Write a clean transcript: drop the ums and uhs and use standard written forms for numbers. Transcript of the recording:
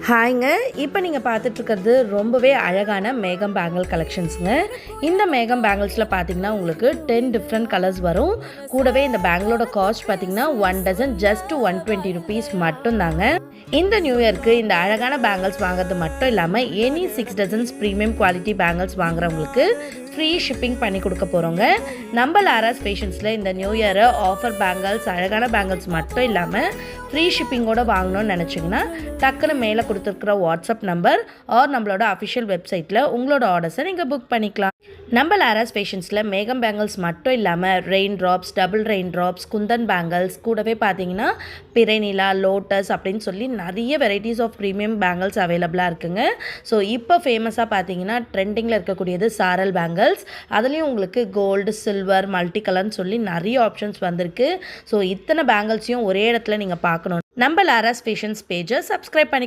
ஹாய்ங்க, இப்போ நீங்கள் பார்த்துட்ருக்கிறது ரொம்பவே அழகான மேகம் பேங்கிள் கலெக்ஷன்ஸுங்க. இந்த மேகம் பேங்கிள்ஸில் பார்த்தீங்கன்னா உங்களுக்கு 10 டிஃப்ரெண்ட் கலர்ஸ் வரும். கூடவே இந்த பேங்கிளோட காஸ்ட் பார்த்தீங்கன்னா 1 டசன் ஜஸ்ட் 120 ருபீஸ் மட்டும்தாங்க. இந்த நியூ இயர்க்கு இந்த அழகான பேங்கிள்ஸ் வாங்குறது மட்டும் இல்லாமல் any 6 dozens premium quality bangles வாங்குறவங்களுக்கு ஃப்ரீ ஷிப்பிங் பண்ணி கொடுக்க போகிறோங்க. நம்ம லாராஸ் ஃபேஷன்ஸில் இந்த நியூ இயரை ஆஃபர் பேங்கிள்ஸ், அழகான பேங்கிள்ஸ் மட்டும் இல்லாமல் ஃப்ரீ ஷிப்பிங்கோடு வாங்கணும்னு நினச்சிங்கன்னா டக்குன்னு மேலே கொடுத்துருக்குற வாட்ஸ்அப் நம்பர் ஆர் நம்மளோட அஃபிஷியல் வெப்சைட்டில் உங்களோட ஆர்டர்ஸை நீங்கள் புக் பண்ணிக்கலாம். நம்ம லாராஸ் ஃபேஷன்ஸில் மேகம் பேங்கிள்ஸ் மட்டும் இல்லாமல் rain drops, double rain drops, Kundan bangles, கூடவே பார்த்தீங்கன்னா பிறைநிலா, லோட்டஸ் அப்படின்னு சொல்லி நிறைய வெரைட்டிஸ் ஆஃப் ப்ரீமியம் பேங்கிள்ஸ் அவைலபிளாக இருக்குங்க. ஸோ இப்போ ஃபேமஸாக பார்த்தீங்கன்னா ட்ரெண்டிங்கில் இருக்கக்கூடியது சாரல் பேங்கிள்ஸ். அதுலேயும் உங்களுக்கு கோல்டு, சில்வர், மல்டி கலர்னு சொல்லி நிறைய ஆப்ஷன்ஸ் வந்திருக்கு. ஸோ இத்தனை பேங்கிள்ஸையும் ஒரே இடத்துல நீங்கள் பார்க்கணும். நம்ம லாராஸ் ஃபேஷன்ஸ் பேஜை சப்ஸ்கிரைப் பண்ணி